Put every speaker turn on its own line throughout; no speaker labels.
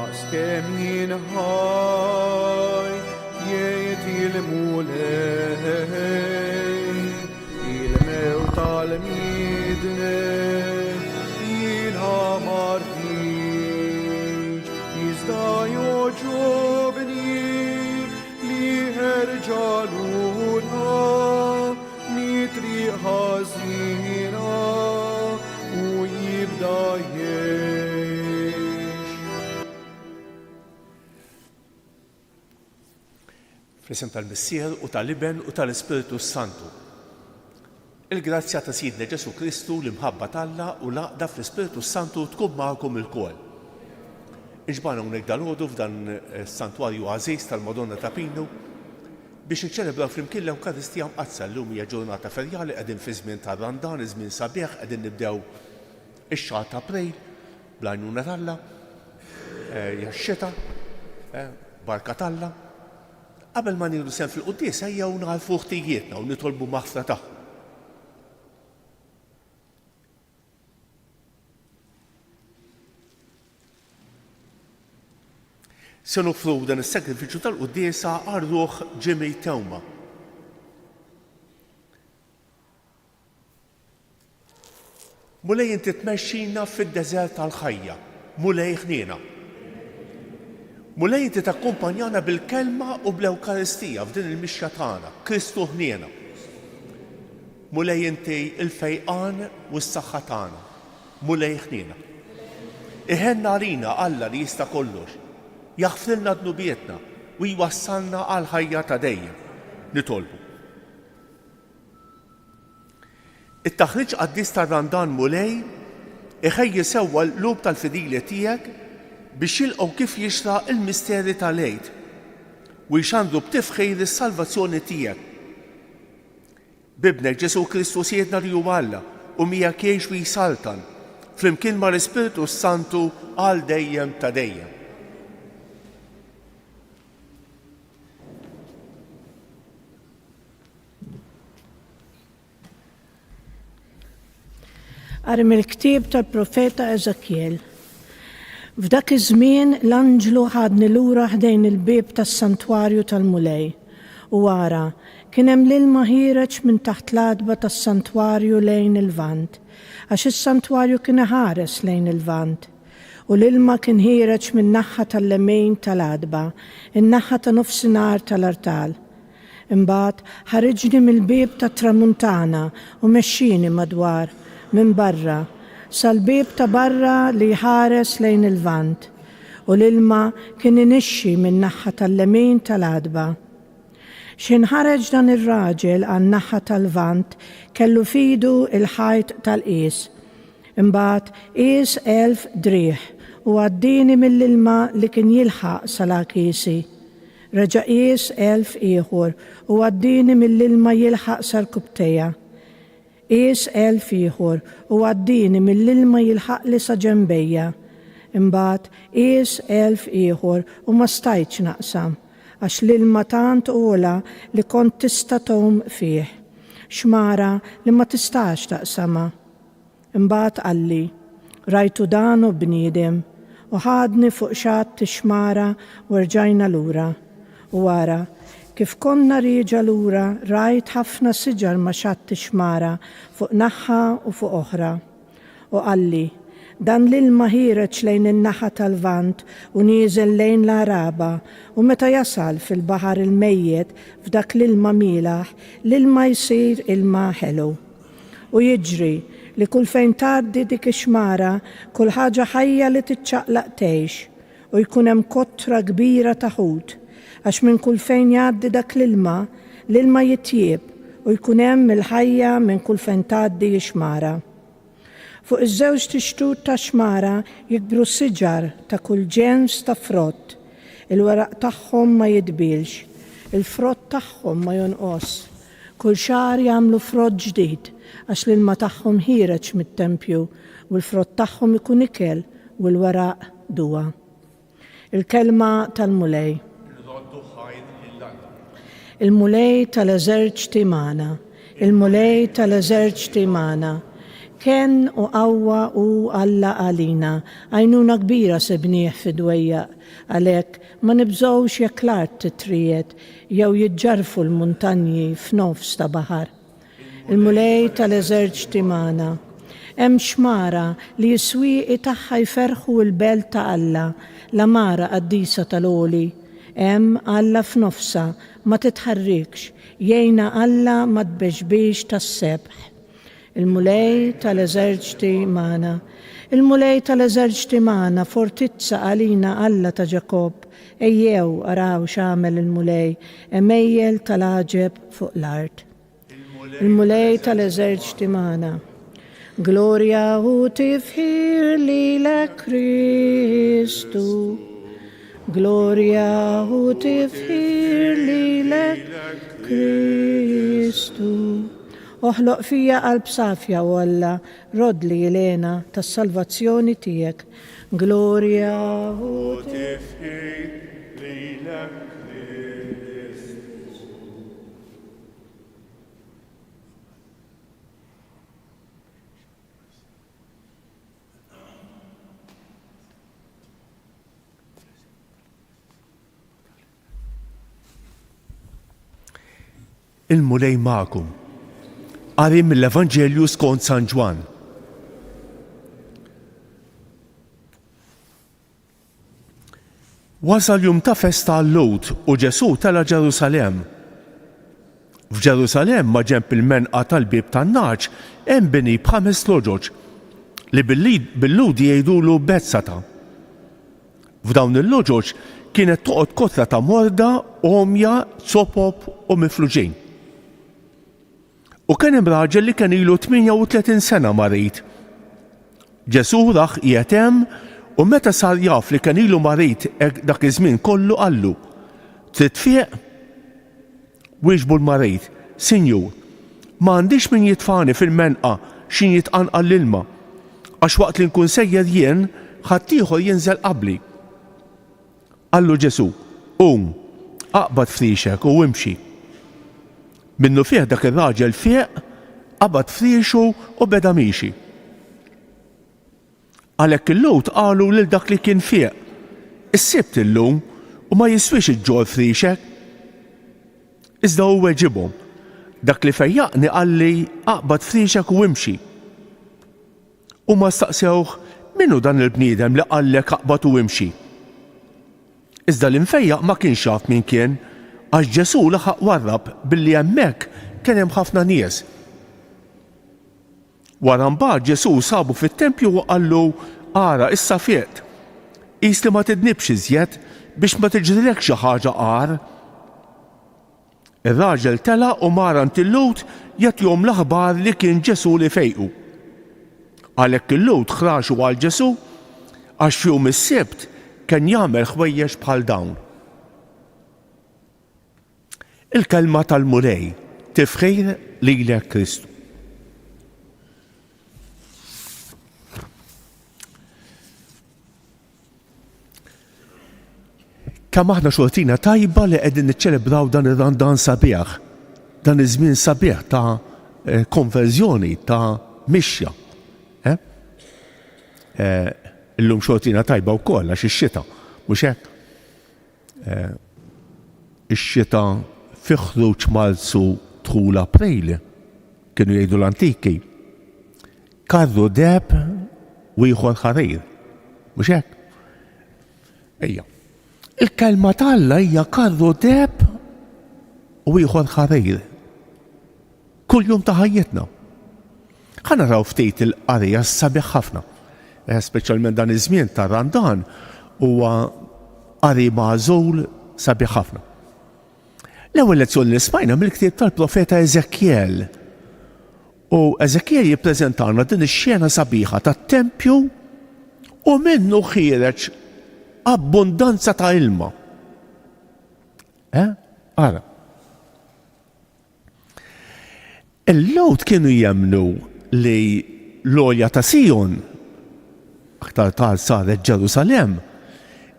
daqs kemm jinħaj jgħid il-mulej il-mew tal-midne jinħamar fiġ jizda joġobni li ħerġaluna mitri ħażina u jibda
Fl-isem tal-Missier u tal-Iben u tal-Ispiritu Santu. Il-grazzja ta' Sidna Ġesu Kristu l-imħabba talla u laqda fl-Ispiritu Santu tkun magħkom il-kol. Iġbana hawnhekk dal-għodu f'dan is-santwarju għażiż tal-Madonna ta' Pinu biex niċċelebraw flimkien l-Ewkaristija mqazza llum hija ġurnata ferjali qegħdin fi żmien ta' Randan, żmien sabiħ qegħdin nibdew ix-xahar ta' April bl-għajnuna talla, hija x-xita, barka talla. Qabel ma nieħdu sehem fil-quddies ejjew nagħrfu ħtijietna u nitolbu maħfra tagħhom. Se nofru dan is-sagrifiċċju tal-quddiesa għar-ruħ Jimmy Tewma. Mulej inti tmexxina fid-deżert tal-ħajja, mulej ħniena. Mulej inti takkumpanjana bil-kelma u bl-Ewkaristija f'din il-mixja tagħna, Kristu ħniena. Mulej inti il-fejqan u s-saħħa tagħna, mulej ħniena. Iħenna rina Alla li jista' kollox, jaħfrilna dnubietna u jwassalna għal ħajja ta' dejjem. Nitolbu. It-taħriġ qaddis tar-Randan mulej iħejji sewwa l-qlub tal-fidili tiegħek biex jilqgħu kif jixraq il-misteri tal-għid u jxandru b'tifħir is-salvazzjoni tiegħek. Bibnek Ġesu Kristu siedna li huwa Alla u miegħek jgħix u jsaltan flimkien mal-Ispiritu Santu għal dejjem ta' dejjem.
Qari mill-ktieb tal-profeta Eżekjel. F'dak iż-żmien l-anġlu ħadni lura ħdejn il-bieb tas-santwarju tal-mulej u wara kien hemm l-ilma ħireġ minn taħt l-adba tas-santwarju lejn il-lvant għax is-santwarju kien iħares lejn il-lvant u l-ilma kien ħireġ min-naħa tal-lemmejn tal-adba, in-naħa ta' nofsinhar tal-artal. Imbagħad ħareġni mill-bieb tat-tramuntana u mexxini madwar minn barra sal-bieb ta' barra li ħares lejn il-lvant u l-ilma kien inixxi min-naħa tal-lemmejn tal-adba. X'inħareġ dan ir-raġel għan-naħa tal-lvant kellu fidu il-ħajt tal-qies. Imbagħad qies 1000 drieħ u għaddieni mill-ilma li kien jilħaq sal-qiesi. Reġa' qies 1000 ieħor u għaddieni mill-ilma jilħaq sal-kubtejja. Qies 1000 ieħor u għaddieni mill-ilma jilħaq li sa ġenbejja. Imbagħad qies 1000 ieħor u ma stajtx naqsam għax l-ilma tant ola li kont tista' tgħum fih. Xmara li ma tistax taqsama. Imbagħad qalli, rajtu dan u bniedem u ħadni fuq xatt xmara u rġajna lura. U wara kif konna rieġa lura rajt ħafna siġar ma' xatt xmara fuq naħa u fuq oħra. U qalli, dan l-ilma ħireġ lejn in-naħa tal-lvant u nieżel lejn l-Araba u meta jasal fil-baħar il-mejjed f'dak l-ilma mielaħ, l-ilma jsir ilma ħelu. U jiġri li kull fejn tgħaddi dik ix-xmara kull ħaġa ħajja li tiċċaqlaq tgħix u jkun hemm kottra kbira ta' ħut għax minn kull fejn jgħaddi dak l-ilma jitjieb u jkun hemm il-ħajja minn kull fejn tgħaddi x-xmara. Fuq iż-żewġ tixtut ta' xmara jikbru siġar ta' kull ġens ta' frott. Il-waraq tagħhom ma jitbilx, il-frott tagħhom ma jonqos. Kull xahar jagħmlu frott ġdid għax l-ilma tagħhom ħireġ mit-tempju u l-frott tagħhom ikun ikel u l-waraq duwa. Il-kelma tal-mulej. Il-mulej tal-eżerċti magħna, il-mulej tal-eżerċti magħna. Ken u qawwa u Alla għalina, għajnuna kbira sebniħ fid-dwejjaq, għalek ma nibżgħux jekk l-art titriet jew jiġġarfu l-muntanji f'nofs ta' baħar. Il-mulej tal-eżerċti magħna. Hemm xmara li s-swieqi tagħha jferħu l-belt ta' Alla, l-amara qaddisa tal-għoli. Hemm Alla f'nofsa ma titħarrikx, jgħinna Alla ma tbeġbix tas-sebħ. Il-mulej tal-eżerċti magħna. Il-mulej tal-eżerċti magħna fortizza għalina Alla ta' Ġakob. Ejjew araw x'għamel il-mulej, emejjel tal-għaġeb fuq l-art. Il-mulej tal-eżerċti magħna. Gloria u tifħir lilek Kristu. Gloria u tifħir lilek Kristu. Oħloq fija qalb safja u Alla, rodli Jelena tas-salvazzjoni tiegħek. Gloria u
tifħir lilek
Il-mulej magħkom. Qari mill-Evanġelju skont San Ġwan. Wasal jum ta' festa għall-Lowd u Ġesu tela Ġerusalemm. F'Ġerusalemm ma' ġenb il-menqa tal-bib tan-naġ hemm bini b'5 loġoġ li bil-Lud jgħidulu Betzata. F'dawn il-loġoġ kienet toqgħod kotra ta' morda, omja, zopob u mifluġin. U kien hemm raġel li kien ilu 38 sena marit. Ġesu raħ qiegħed hemm u meta sar jaf li kien ilu marit dak iż-żmien kollu qallu: Trid tfieq? Wieġbu l-marit: Sinjur, m'għandix min jitfani fil-menqa x'in jitqanqal l-ilma, għax waqt li nkun sejjer jien ħadd ieħor jinżel qabli. Qallu Ġesu: Qum, aqbad frixek u imxi. Minnu fih dak ir-raġel fieq, qabad friexu u beda miexi. Għalhekk il-Lowd qalu lil dak li kien fieq: Issibt illum u ma jiswix iġġor friexek. Iżda hu weġibhom: Dak li fejjaqni qalli aqbad friexek u imxi. U ma staqsewh: Minnu dan il-bniedem li qallek aqbad u imxi? Iżda l-imfejjaq ma kienx jaf min kien, għax Ġesu laħaq warrab billi hemmhekk kien hemm ħafna nies. Wara mbagħad Ġesu sabu fit-tempju u qallu: Ara issa fiqt. Qis li ma tidnibx iżjed biex ma tiġrilek xi ħaġa qar. Ir-raġel tela u mara ant il-Lowd jagħtihom l-aħbar li kien Ġesu li fejqu. Għalhekk il-Lowd ħraxu għal Ġesu għax fihom is-sibt kien jagħmel ħwejjeġ bħal dawn. Il-kelma tal-mulej tifħir lilek Kristu. Kemm aħna xortina tajba li qegħdin niċċelebraw dan ir-randan sabiħ, dan iż-żmien sabiħ ta' konverżjoni, ta' mixja. Illum xortina tajba wkoll għax ix-xita, mhux hekk? Ix-xita fi ħruġ Marzu dħul April, kienu jgħidu l-antiki. Karru deb u ieħor ħarir, mhux hekk? Ejja. Il-kelma tal-Alla hija karru deb u ieħor ħarir. Kuljum ta' ħajjitna. Ħa naraw ftit il-qarija sabiħ ħafna, speċjalment dan iż-żmien tar-randan huwa qari magħżul sabiħ ħafna. L-ewwel lezzjoni li smajna mill-ktieb tal-profeta Eżekjel. U Eżekjel jippreżentana din ix-xena sabiħa tat-tempju u minnu ħireġ abbundanza ta' ilma. Ara. Il-Lowd kienu jemnu li l-għolja ta' Sion, aktar tard saret Ġerusalemm,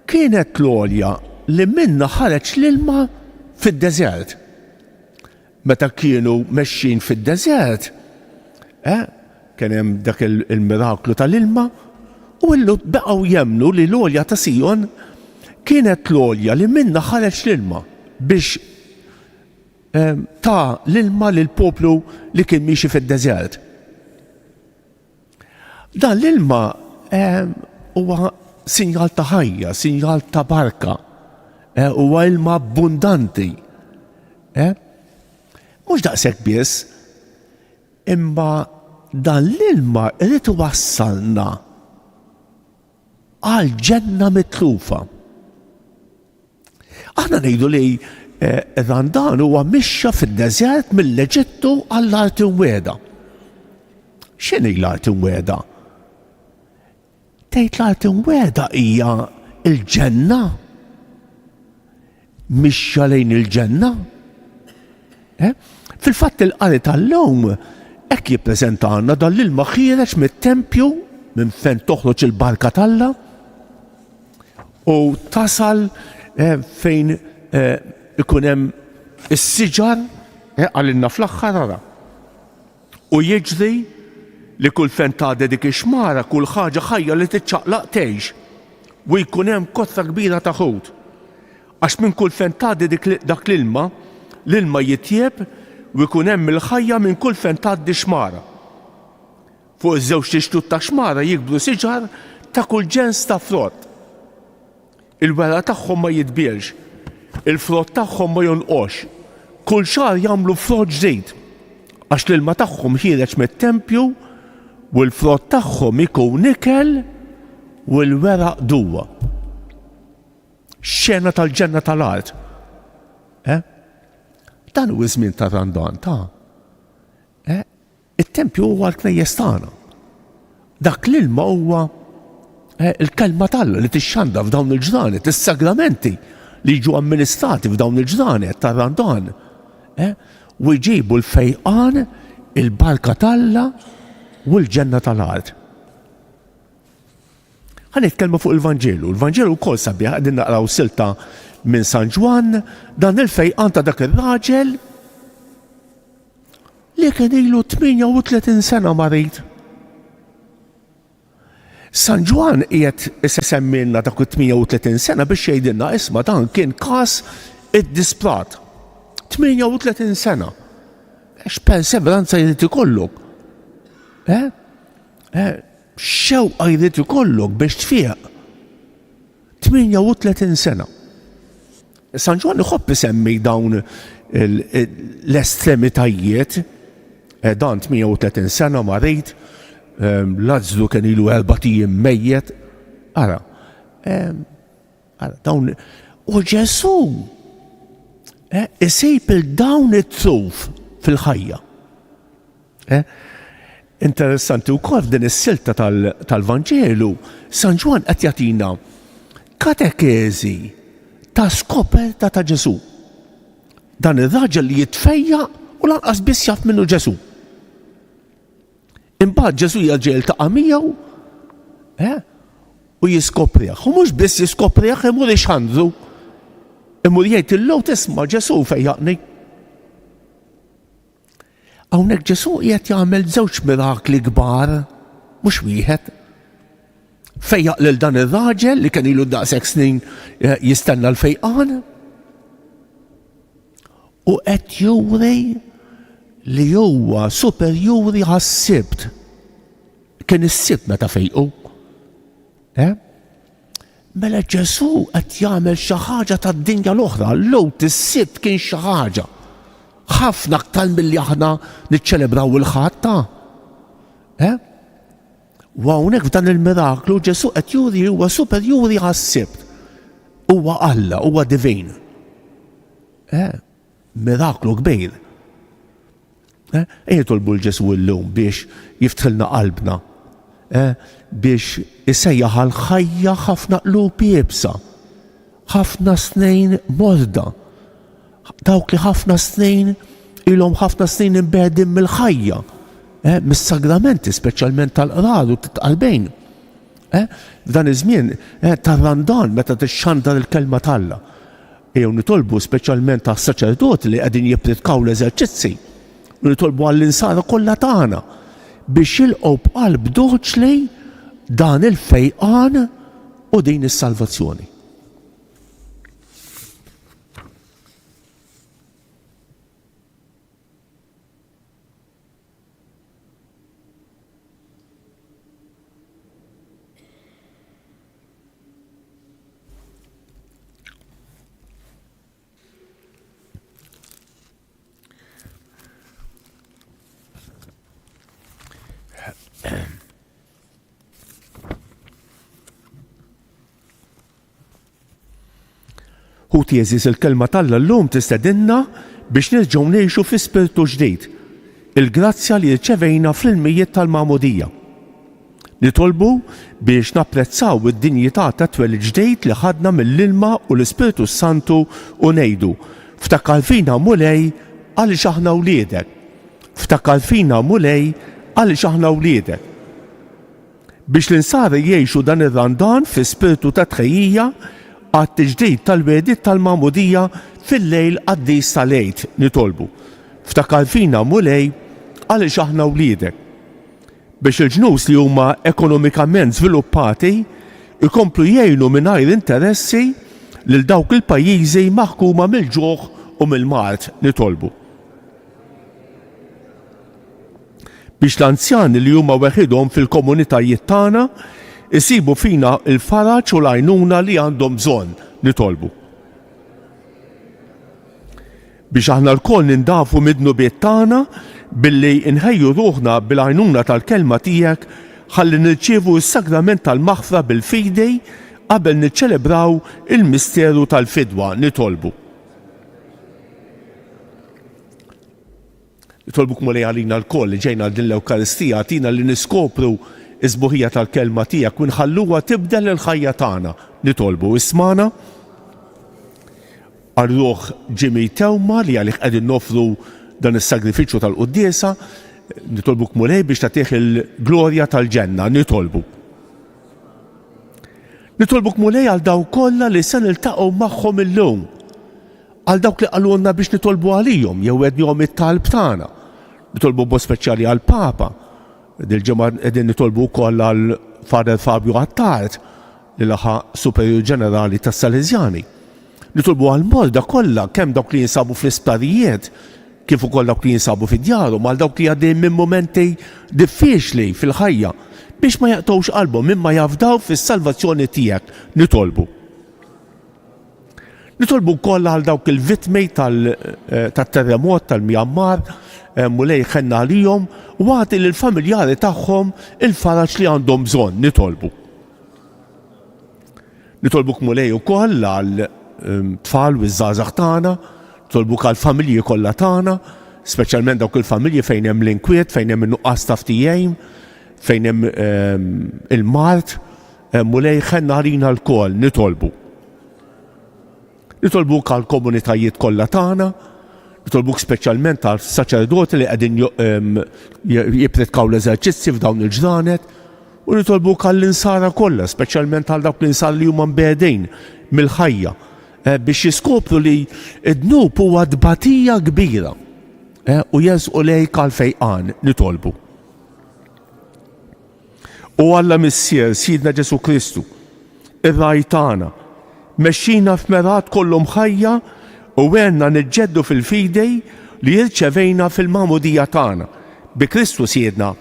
kienet l-għolja li minna ħareġ l-ilma fid-deżert. Meta kienu mexxin fid-deżert, kien hemm dak il-miraklu tal-ilma u illu baqgħu jemmnu li l-għolja ta' Sion kienet l-għolja li minnha ħareġ l-ilma biex ta' l-ilma lill-poplu li kien miexi fid-deżert. Dan l-ilma huwa sinjal ta' ħajja, sinjal ta' barka, huwa ilma abbundanti. Mhux daqshekk biss, imma dan l-ilma irid iwassalna għal ġenna mitlufa. Aħna ngħidu li dan huwa mixja fid-deżert mill-Eġittu għall-Art Imwiegħda. X'inhi l-Art Imwiegħda? Tgħid l-Art Imwiegħda hija l-ġenna? Mixja lejn il-ġenna? Fil-fatt il-qari tal-lum hekk jippreżentana dan l-ilma ħiereġ mit-tempju minn fejn toħroġ il-barka talla u tasal fejn ikun hemm is-siġar għalilna fl-aħħar ara. U jiġri li kull fejn tgħaddi dik ix-xmara kull ħaġa ħajja li tiċċaqlaq tgħix u jkun hemm kothra kbira ta' ħut. Għax minn kull fejn tgħaddi dak l-ilma jitjieb u jkun hemm il-ħajja minn kull fejn tgħaddi xmara. Fuq iż-żewġ tixtut ta' xmara jikbru siġar ta' kull ġens ta' frott. Il-wera tagħhom ma jitbielx, il-frott tagħhom ma jonqox. Kull xahar jagħmlu frott ġdid għax l-ilma tagħhom ħireġ mit-tempju u l-frott tagħhom ikun ikel u l-weraq duwa. Xena tal-ġenna tal-art. Dan huwa żmien ta' Randan ta' it-tempju huwa l-knejjes tagħna. Dak l-ilma huwa il-kelma talla li tixxanda f'dawn il-ġranet, is-sagramenti li jiġu amministrati f'dawn il-ġranet ta' Randan. U jġibu l-fejqan, il-barka talla u l-ġenna tal-art. Ħa nitkellmu fuq il-Vanġelu. Il-Vanġelu wkoll sabiħ qegħdin naqraw silta minn San Ġwan, dan il-fejqan ta' dak ir-raġel li kien ilu 38 sena marit. San Ġwan qiegħed isemmilna dak 38 sena biex jgħidilna isma' dan kien każ id-disprat. 38 sena. X'perseveranza jrid ikollok? Xewqa jrid ikollok biex tfieq. 38 sena. San Ġwan iħobb isemmi dawn l-estremitajiet, dan 38 sena marit, Lazzru kien ilu 4 mejjet, ara, dawn, u Ġesu isejb il-dawn it-truf fil-ħajja. Interessanti wkoll f'din is-silta tal-Vanġelu, San Ġwan qed jagħtina katekeżi ta' skoperta ta' Ġesu. Dan ir-raġel li jitfejja u lanqas biss jaf minnu Ġesu. Imbagħad Ġesu jaġġel ta' miegħu u jiskopriħ. U mhux biss jiskopriħ imur ixħandru. Imur jgħid illum tisma' Ġesu fejjaqni. Hawnhekk Ġesu qiegħed jagħmel żewġ mirakli kbar, mhux wieħed. Fejjaq lil dan ir-raġel li kien ilu daqshekk snin jistenna l-fejqan u qed juri li huwa superjuri għas-sibt. Kien is-sibt meta fejqu. Mela Ġesu qed jagħmel xi ħaġa tad-dinja l-oħra, l-lowt is-sibt kien xi ħaġa ħafna aktar milli aħna niċċelebraw il-ħadd. U hawnhekk f'dan il-miraklu Ġesu qed juri huwa superjuri għas-sibt. Huwa Alla, huwa divin. Miraklu kbir. Jitolbu l-Ġesu llum biex jiftħilna qalbna, biex isejjaħ għal-ħajja ħafna qlub jibsa, ħafna snejn morda, dawk li ħafna snejn ilhom ħafna snejn imbedin mill-ħajja. Mis-sagramenti, speċjalment tal-qrar u tal-qalbejn. F'dan iż-żmien tar-Randan meta tixxandar il-kelma talla. Jew nitolbu speċjalment tas-saċerdoti li qegħdin jippritkaw l-eżerċizzi. U nitolbu għall-insara kollha tagħna biex jilqgħu b'qalb doċli dan il-fejqan u din is-salvazzjoni. Ħuti jeżis il-kelma Alla llum tistedinna biex nerġgħu ngħixu fi spiritu ġdid, il-grazzja li rċevejna fl-ilmijiet tal-Magħmudija. Nitolbu biex napprezzaw id-dinjità ta' twelid ġdid li ħadna mill-ilma u l-Ispiritu Santu u ngħidu ftakar fina mulej għaliex aħna wliedek. Ftakar fina mulej għaliex aħna wliedek. Biex l-insari jgħixu dan ir-randan fi spiritu ta' tħejjija għat-tiġdid tal-wedit tal-Magħmudija fil-lejl qaddis tal-għid nitolbu. Ftakar fina mulej għaliex aħna wliedek. Biex il-ġnus li huma ekonomikament żviluppati ikomplu jgħinu mingħajr interessi lil dawk il-pajjiżi maħkuma mill-ġuħ u mill-mart nitolbu. Biex l-anzjani li huma weħidhom fil-komunitajiet tagħna isibu fina il-faraġ u l-għajnuna li għandhom bżonn nitolbu. Biex aħna l-koll nindafu mid-nubiet tagħna billi nħejju ruħna bil-għajnuna tal-kelma tiegħek ħalli nirċievu s-sagrament tal-maħfra bil-fidej qabel niċċelebraw il-misteru tal-fidwa nitolbu. Nitolbuk mulej għalina l-koll li ġejna din l-Ewkaristija tina li niskopru iż-sbuħija tal-kelma tiegħek u nħalluha tibdel il-ħajja tagħna. Nitolbu ismana għar-ruħ Jimmy Tewma li għalih qegħdin nofru dan is-sagrifiċċju tal-quddiesa, nitolbuk mulej biex tagħtih il-glorja tal-ġenna, nitolbu. Nitolbuk mulej għal dawk kollha li se niltaqgħu magħhom illum, għal dawk li qalulna biex nitolbu għalihom jew għednihom it-talb tagħna. Nitolbu b'mod speċjali għall-Papa. Dil-ġimgħa qegħdin nitolbu wkoll għal Father Fabio Attard li laħa Superju Ġenerali tas-Salesjani. Nitolbu għall-morda kollha kemm dawk li jinsabu fl-isptarijiet kif ukoll dawk li jinsabu fid-djarhom għal dawk li għaddejjin minn momenti diffiċli fil-ħajja biex ma jaqtgħux qalbhom mimma jafdaw fis-salvazzjoni tiegħek nitolbu. Nitolbu wkoll għal dawk il-vittmi tat-terremot tal-Myanmar mulej ħenna għalihom u għati lill-familjari tagħhom il-faraġ li għandhom bżonn nitolbu. Nitolbuk mulej ukoll għal tfal u żgħażagħ tagħna, nitolbuk għal familji kollha tagħna, speċjalment dawk il-familji fejn hemm l-inkwiet, fejn hemm in-nuqqas ta' ftehim, fejn hemm il-mart, mulej ħenna għalina l-koll nitolbu. Nitolbuk għal komunitajiet kollha tagħna, nitolbuk speċjalment għal saċerdoti li qegħdin jipretkaw l-eżerċizzi f'dawn il-ġranet u nitolbuk għall-insara kollha, speċjalment għal dawk l-insar li huma mbegħdin mill-ħajja biex jiskopru li d-dnub huwa dbatija kbira u jeżqu lejk għal fejqan nitolbu. U Alla Missier Sidna Ġesu Kristu, ir-raj tagħna, mexxina f'merat kollhom ħajja u għenna niġġeddu fil-fidej li jirċevejna fil-Magħmudija tagħna bi Kristu Siedna.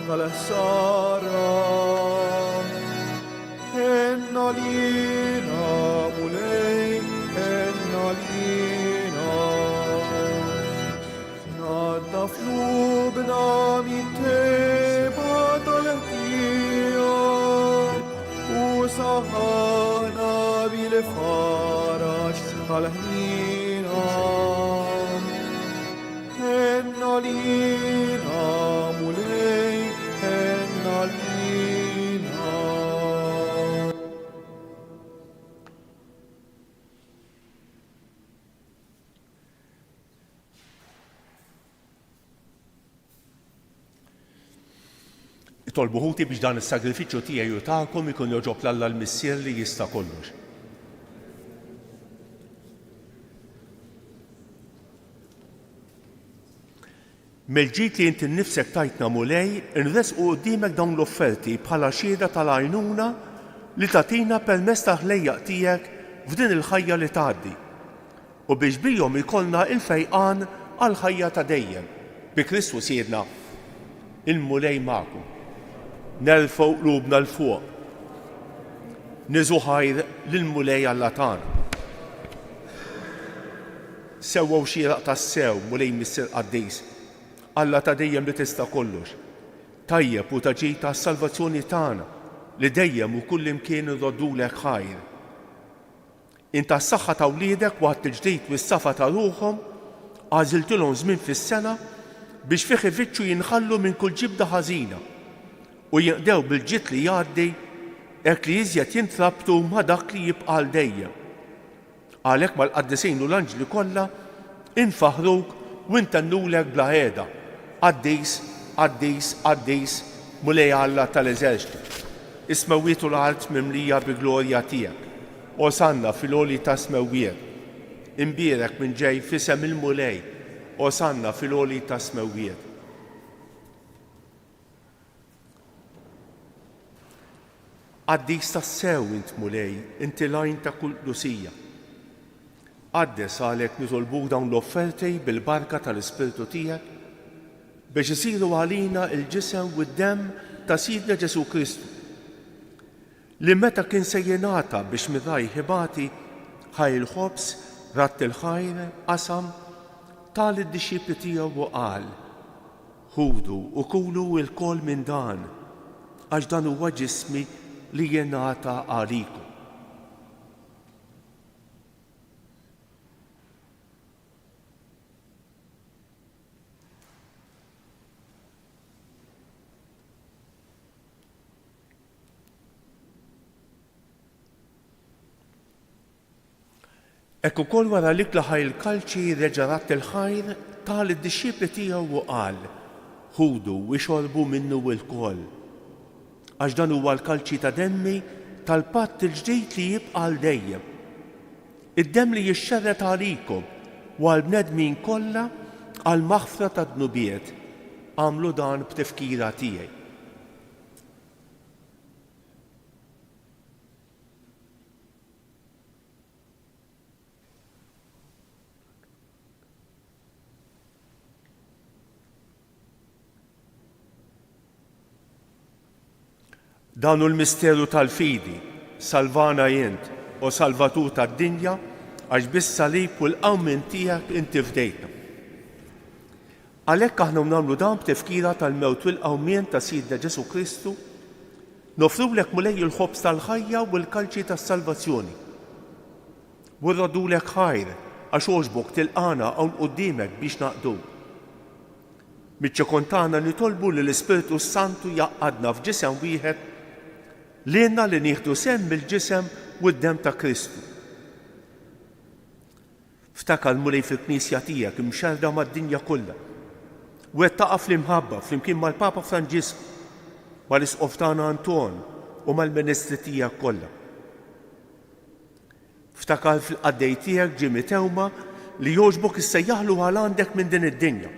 għal-ħsara. Enna lina mulej, enna lina. Nadda flubna mitteba tal-ħtija u saħana bil-farax tal-ħnina. Enna lina mulej, enna lina.
Tolbu ħuti biex dan is-sagrifiċċju tiegħi u tagħkom ikun joġob l-Alla l-Missier li jista' kollox. Mill-ġid li inti nnifsek tajtna mulej, inresqu quddiemek dawn l-offerti bħala xhieda tal-għajnuna li tagħtina permezz ta' ħlejjaq tiegħek f'din il-ħajja li tgħaddi u biex bihom ikollna il-fejqan għal ħajja ta' dejjem. Bi Kristu sirna il-mulej magħkom. Nerfgħu qlubna l-fuq. Niżu ħajr lill-mulej Alla tagħna. Sewwew xieraq tas-sew mulej Missier Qaddis. Alla ta' dejjem li tista' kollox. Tajjeb u ta' ġid tas-salvazzjoni tagħna li dejjem u kull imkien iroddulek ħajr. Inta s-saħħa ta' wliedek waqt il-ġdid u s-safa ta' ruħhom għażiltilhom żmien fis-sena biex fih ifittxu jinħallu minn kull ġibda ħażina u jinqdew bil-ġid li jgħaddi hekk li iżjed jintrabtu ma' dak li jibqa' l dejjem. Għalhekk mal-qaddisin u l-anġli kollha infaħruk u intannulek bla ħeda. Qaddis, Qaddis, Qaddis, mulej Alla tal-eżerċti. Is-smewwiet u l-art mimlija bi glorja tiegħek. Osanna fil-għoli ta' smewwiet. Imbierek minn ġej fisem il-mulej. Osanna fil-għoli ta' smewwiet. Qaddis tas-sew int mulej, inti lajn ta' kull qdusija. Qaddes għalhekk nitolbuk dawn l-offerti bil-barka tal-Ispirtu tiegħek biex isiru għalina il-ġisem u d-demm ta' Sidna Ġesu Kristu li meta kien se jingħata biex mirraj ħibati ħaj il-ħobs, ratt il-ħajr, qasam tal id-dixxipli tiegħu u qal: ħudu u kulu l-kol minn dan għax dan huwa ġismi li jingħata għalikom. Ekk ukoll wara li klaħaj il-kalċi reġa' ratt il-ħajr tal id-dixxipli tiegħu u qal: ħudu u xorbu minnu l-kol għax dan huwa l-kalċi ta' demmi tal-patt il-ġdid li jibqa' l dejjem. Id-demm li jixxerret għalikom u għall-bnedmin kollha għal maħfra ta' dnubiet. Għamlu dan b'tifkira tiegħi. Dan hu l-misteru tal-fidi, salvana jint u salvatur tad-dinja għax bis-salib u l-qawmien tiegħek inti fdejtna. Għalhekk aħna nagħmlu dan b'tifkira tal-mewt u l-qawmien ta' Sidna Ġesu Kristu, nofrulek mulej il-ħobs tal-ħajja u l-kalċi tas-salvazzjoni. U rradulek ħajr għax għoġbok tilqana hawn quddiemek biex naqduk. Miċ-ċekontana nitolbu li l-Ispiritu Santu jaqqadna f'ġisem wieħed lienna li nieħdu semm bil-ġisem u d-demm ta' Kristu. Ftakar mulej fil-Knisja tiegħek imxerda mad-dinja kollha u qed taqa' fl-imħabba flimkien mal-Papa Franġisku, mal-Isqof tagħna Anton u mal-Ministri tiegħek kollha. Ftakar fil-qaddej tiegħek Ġimmi Tewma li jogħġbok issejjaħlu għal għandek minn din id-dinja.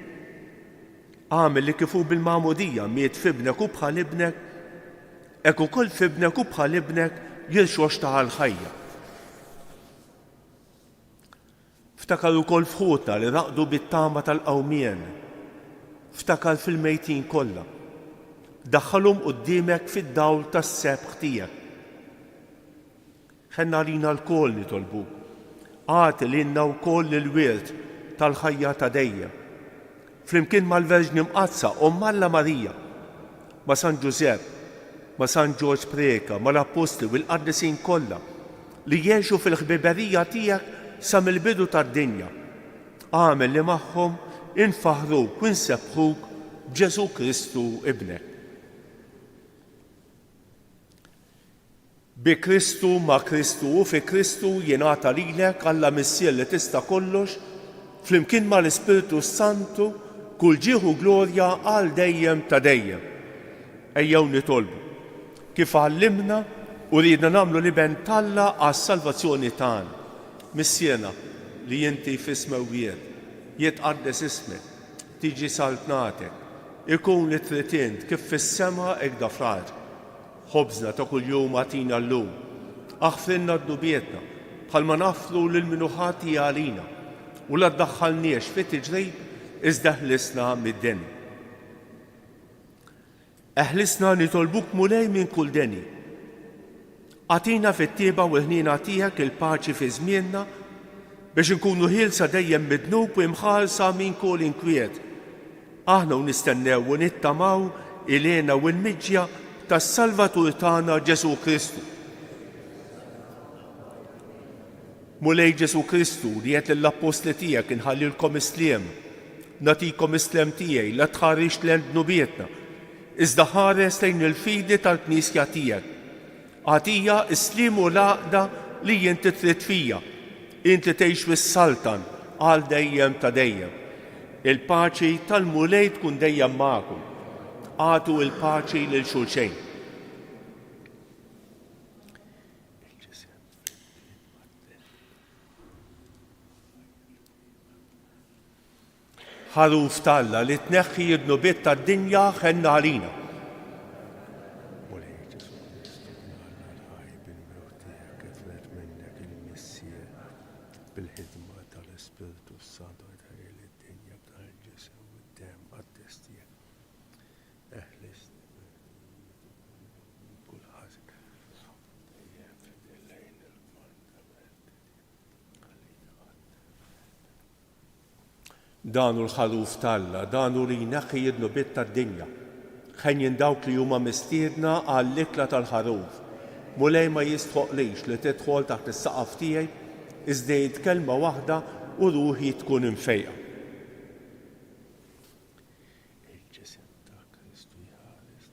Għamel li kifu bil-Magħmudija miet fibnek u bħal ibnek, hekk ukoll fibnek u bħal ibnek jilxox ta' l-ħajja. Ftakar ukoll fħutna li raqdu bit-tama tal-qawmien. Ftakar fil-mejtin kollha. daħħalhom quddiemek fid-dawl tas-sebħ tiegħek. Ħenna lina l-kol nitolbuk, għati lilna wkoll il-wirt tal-ħajja ta' dejjem. Flimkien mal-Verġni Mqazza Omm Alla Marija, ma' San Ġusepp, ma' San Ġorġ Preka, ma' l-Apostli u l-Qaddisin kollha li jgħixu fil-ħbiberija tiegħek sa mill-bidu tad-dinja. Għamel li magħhom infaħruk u nsebħuk b'Ġesu Kristu ibnek. Bi Kristu, ma' Kristu u fi Kristu jingħata lilek Alla Missier li tista' kollox, flimkien mal-Ispiritu Santu kull ġieħu glorja għal dejjem ta' dejjem. Ejjew nitolbu kif għallimna u ridna nagħmlu liben Alla għas-salvazzjoni tagħna. Missjena li inti f'ismewiet, jitqaddes ismek, tiġi saltnatek, ikun li trid int kif fis-sema hekk da fl-ard. Ħobżna ta' kuljum għatina llum, aħfrilna d-dubietna bħalma naflu lil minu ħati għalina u la ddaħħalniex fit-tiġrib iżda ħlisna mid-deni. Eħlisna nitolbuk mulej minn kull deni. Għatina fit-tieba u l-ħnina tiegħek il-paċi fi żmienna biex inkunu ħielsa dejjem midnub u imħallsa minn kull inkwiet. Aħna u nistennew u nittamaw ilena u l-miġja tas-Salvatur tagħna Ġesu Kristu. Mulej Ġesu Kristu li qed lill-Apostli tiegħek inħallilkom isliem, nagħtikom islem tiegħi la tħarrix lejn dnubietna, iżda ħares lejn il-fidi tal-Knisja tiegħek. Għatija isliem u l-għaqda li inti trid fija, inti tgħix fis-Saltan għal dejjem ta' dejjem. Il-paċi tal-mulej tkun dejjem magħkom. Għatu il-paċi lil xulxejn. Ħaruf talla li tneħħi d-nubiet tad-dinja ħenna għalina.
bil-ħidma tal-Ispiritu Santu tħejjel id-dinja b'tal-ġisem u d-dem għad-testija. Eħlis kull ħażin.
Danu l-ħaruf talla, danu li jneħħi d-nubiet tad-dinja. Ħejjin dawk li huma mistiedna għall-ikla tal-ħaruf. Mulej ma jistħoqlix li tidħol taħt is-saqaf tiegħi iżdejt kelma waħda u ruħi tkun imfejqa.
Il-ġisem ta' Kristu jħares.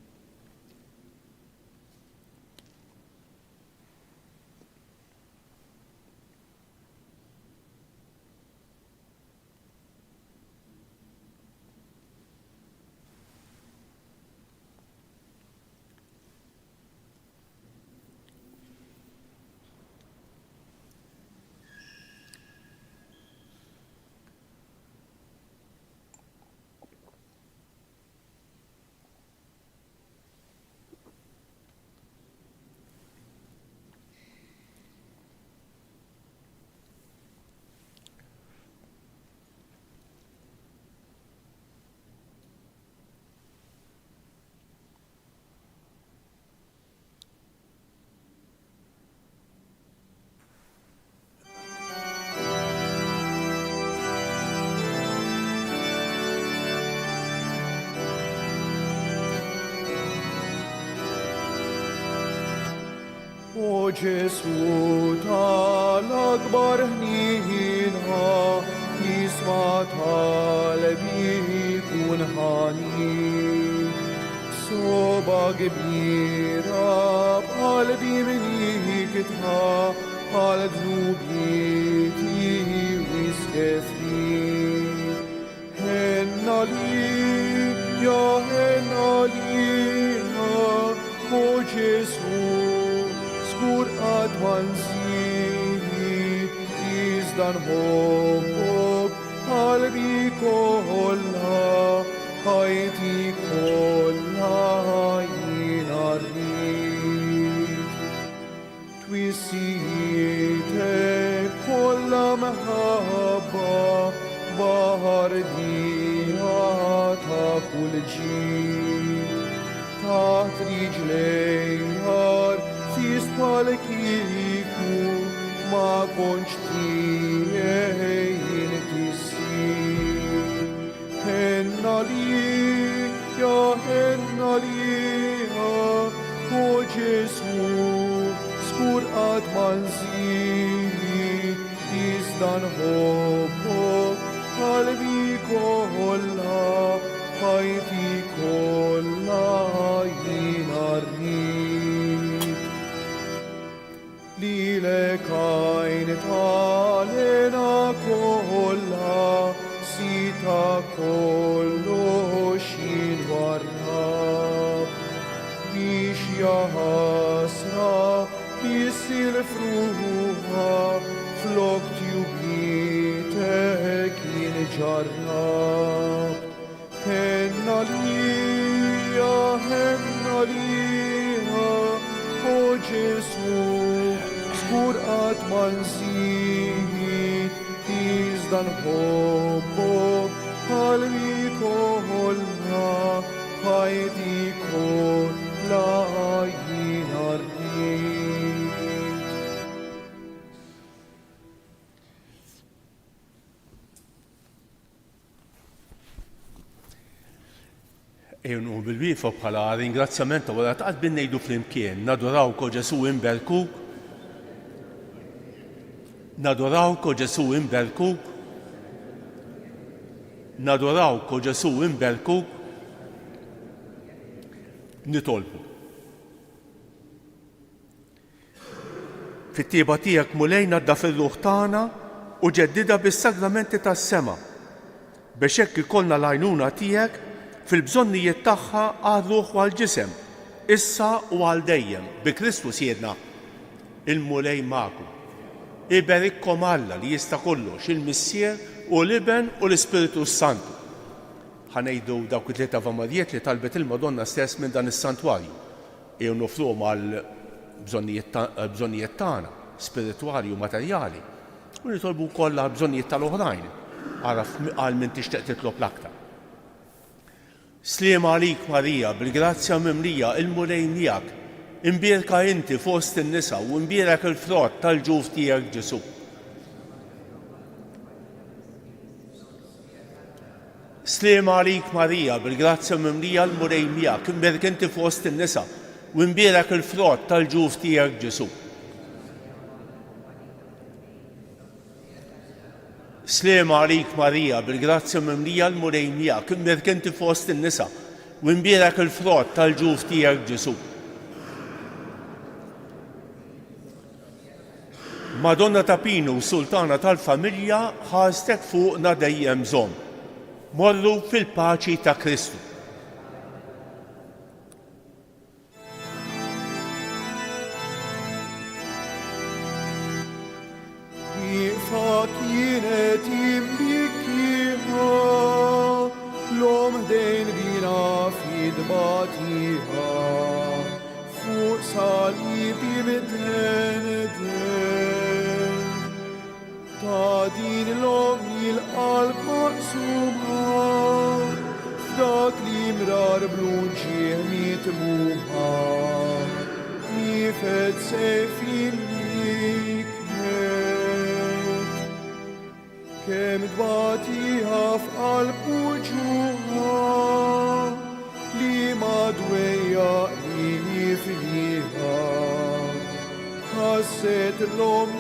O Ġesu tal-akbar ħnina, jisma' talbi kun ħanin. Soba kbira b'qalbi minnik għal dnubieti wisqefni. Ħenna li, ja ħenna lina, o Ġesu, skur għadwan zid, iżdan hobbok, qalbi kolla, ħajti kolla jina rrid. Twissietek kolla maħabba, bahar dija ta' kull ġid, taħt riġlejħar fis pal-kiku ma konċ tiegħi tissir. Henna li, ja henna li, o Ġesu, skur għad manżid, iżdan hobbok, qalbi kolla, ħajti kolla jina rrid. Lilek għajn talena kolla, sita kollox jinwarrab. Biex jahasra, jissil fruħa, flok tjubitek jinġarrab. Henna lija, o Ġesu, skur għad manżid, iżdan hobbok, qalbi kolla, ħajti kolla jina rrid.
Ejnu bil-wifa bħala ringrazzjament u għara taqbin nejdu fl-imkien, nadurawko Ġesu imberkuk, nadurawko Ġesu imberkuk, nadurawko Ġesu imberkuk, nitolbu. Fit-tieba tiegħek mulej nadda fil-ruħ tagħna u ġeddida bis-sagramenti tas-sema biex hekk ikollna l-għajnuna tiegħek fil-bżonnijiet tagħha għal-ruħ u għal-ġisem, issa u għal dejjem, bi Kristus jedna, il-mulej magħkom. Iberikkom Alla li jista' kollox, il-Missier u l-Iben u l-Ispiritu Santu. Ħanejdu dawk it-tlieta avamadijiet li talbet il-Madonna stess minn dan is-santwarju. Jew nofruhom għal bżonnijiet tagħna, spiritwali u materjali. U nitolbu wkoll għal bżonnijiet tal-oħrajn, għal min tixtieq titlob l-aktar. Sliem għalik Marija, bil-grazzja mimlija il-mulej miegħek, imbierka inti fost in-nisa u imbierak il-frott tal-ġuf tiegħek Ġesu. Sliem għalik Marija, bil-grazzja mimlija il-mulej miegħek, imbierka inti fost in-nisa u imbierak il-frott tal-ġuf tiegħek Ġesu. Sliem għalik Marija, bil-grazzja mimlija l-mulej miegħek, imbierka inti fost in-nisa u imbierak il-frott tal-ġuf tiegħek Ġesu. Madonna ta' Pinu, Sultana tal-Familja, ħastek fuqna dejjem żomm. Morru fil-paċi ta' Kristu.
Kienet imbikkiħa, l-om dejn dina fid-batiħa, fuq salibi mid-den. Ta' din l-om il-qalb maqsuma, f'dak li mrar blunċieħ mitmuħa, nifed sejfin kem dbatiħa f'qalbu ġuħa, li madwejja li nifliħa, ħasset l-om